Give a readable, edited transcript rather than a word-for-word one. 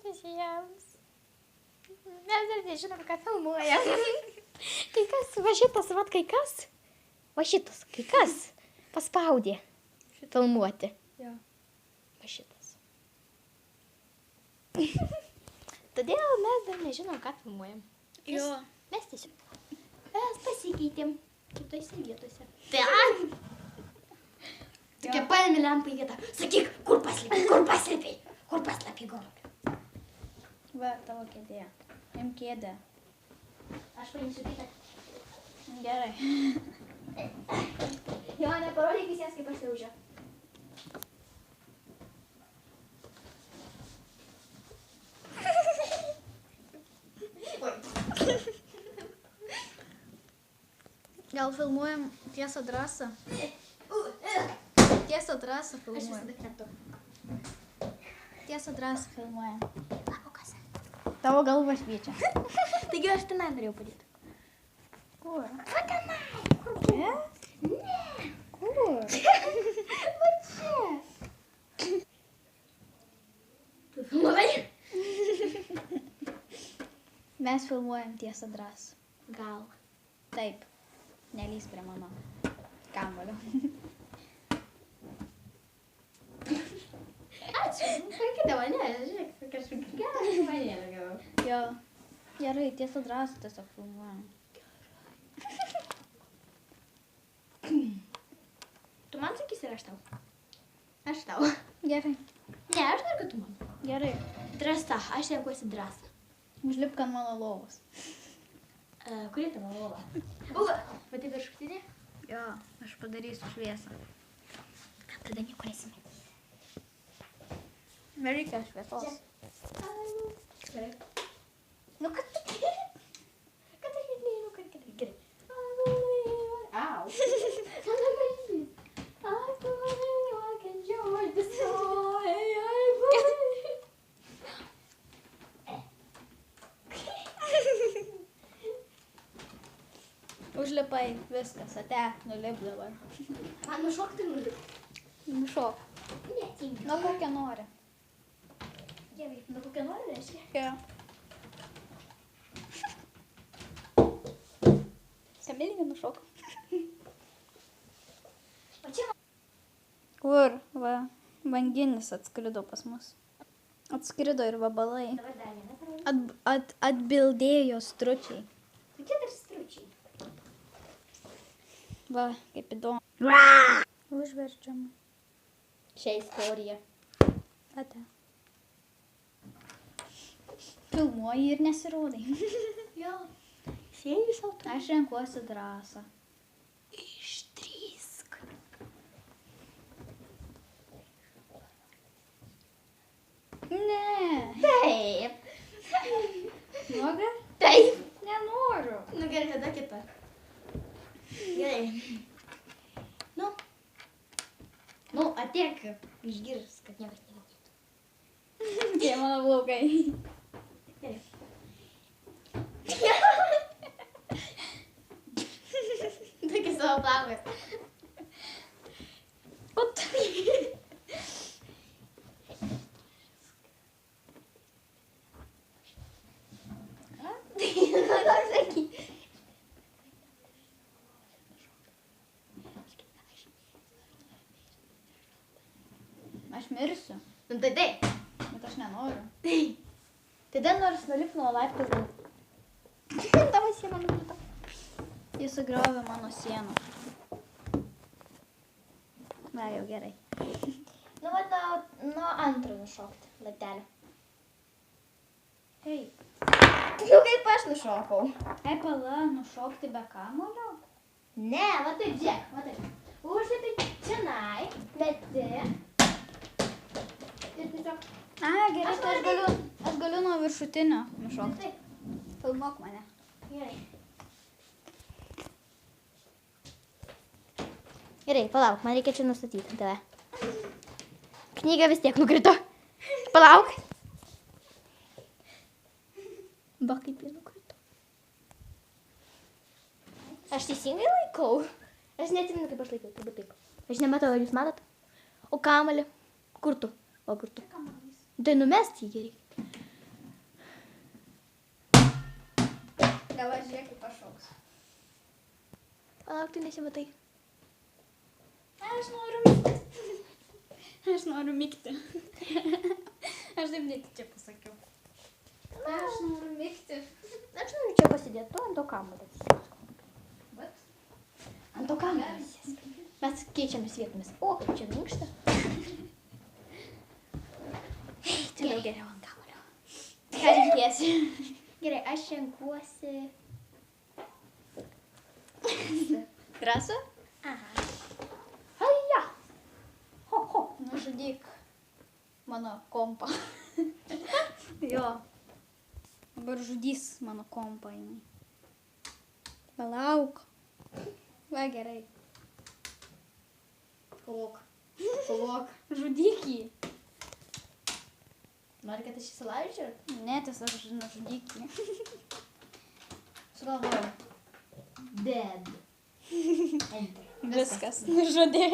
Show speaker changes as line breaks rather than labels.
Labas visiems. Mes dar nežinom, ką filmuojam. Kai kas, va šitas, va kai kas. Va šitas, kai kas paspaudė filmuoti.
Jo.
Va šitas. Todėl mes dar nežinom, ką filmuojam.
Jo.
Mes tiesiog. Mes pasikeitėm kitose vietose. Tai. Tokia paėmė lempą į vietą. Sakyk, kur paslėpiai, kur paslėpiai, kur paslėpiai gorobį.
Va, tavo kėdė. Im kėdę.
Aš paimsiu kitą.
Gerai.
Joana, parodyk visiems, kaip aš jaučiu.
Gal filmuojam tiesą drąsą? Tiesą drąsą
Aš
filmuojam.
visada kretu.
Tiesą drąsą filmuojam.
Labukas.
Tavo galva šviečia.
Taigi aš tenai norėjau padėti.
Kur?
Va tenai. Kur?
Ne?
Ne.
Kur?
Va čia. Tu filmuoji?
Mes filmuojam tiesą drąsą.
Gal.
Taip. Nelys prie mano kamulio.
Ačiū. Paikydavo, ne, žiūrėk, kažkokį gerą žmonėlį gavau.
Jo. Gerai, tiesą drąsą tiesiog filmuojam.
Tu man sakysi ir aš tau? Aš tau.
Gerai.
Ne, aš noriu, kad tu man.
Gerai.
Drąsa, aš renkuosi drąsą.
Užlipk ant mano lovos.
Kuri tavo lova? Uva, pati viršutinė?
Jo, aš padarysiu šviesą.
Tada nieko nesimatys.
Nereikia šviesos.
Gerai. Nu, kad tu... Kad aš net nežinau, kad gerai. Au. Mano mažys. I can join the story.
Užlipai, viskas, ate, nulip dabar.
Man nušokti nulip.
Nušok.
Ne, tingi.
Nu, kokią nori.
Gerai, nu kokią nori reiškia?
Jo. Kamilį nušok.
O čia
Kur? Va, banginis atskrido pas mus. Atskrido ir vabalai.
dabar dar vieną parodysiu.
Atbildėjo stručiai.
Kokie dar stručiai?
Va, kaip įdomu. Užverčiam.
Šią istoriją.
Ate. Filmuoji ir nesirodai.
Jo. Sėdi sau tu.
Aš renkuosi drąsą.
Išdrįsk.
Ne.
Taip.
Nori?
Taip.
Nenoriu.
Nu gerai, tada kita. Gerai. Nu, atėk. Išgirs, kad niekas nematytų.
Tie mano blogai.
Gerai. Tokia savo plaukas.
Ot. Aš mirsiu,
Nu tai taip.
bet aš nenoriu.
Tada nors nulip nuo laiptų. Tavo siena nukrito.
Jis sugriovė mano sieną. Na, jau gerai.
Nu, va, nuo antro nušokti laiptelio.
Hei,
Nu, kaip aš nušokau.
pala, nušokti be kamulio?
Ne, va taip, žiūrėk, va taip. Užlipi čionai, meti. Ir tiesiog...
A, gerai, tai aš galiu nuo viršutinio nušokti.
Taip,
Filmuok mane.
gerai. Gerai, palauk, man reikia čia nustatyti tave. Knyga vis tiek nukrito. Palauk.
Va, kaip jis nukrito.
Aš teisingai laikau. Aš neatsimenu, kaip aš laikau, turbūt taip. Aš nematau, ar jūs matot? O kamalį? Kur tu? O kur tu? Tai numesti jį reikia.
Dabar žiūrėk, kaip pašoks.
Palauk, tu nesimatai.
Aš noriu mygti. Aš noriu mygti. Aš taip netyčia pasakiau. Aš noriu mygti.
Aš noriu čia pasidėti, tu ant to kamuolio.
Bet.
Ant to kamuolio. Mes keičiamės vietomis. O, kaip čia minkšta. Čia daug geriau ant kamuolio.
Ką reikėsi?
Gerai, aš renkuosi.
Drąsu?
Aha. Haja. Ho, ho.
Nužudyk mano kompą. Jo. Dabar žudys mano kompą. Jinai. Palauk. Va, gerai.
Palauk. Palauk.
Žudyk jį.
Nori, kad aš įsilaužiu?
Ne, tiesiog nužudyk jį.
Sugalvojau. Dead. Enter.
Viskas. Nužudė.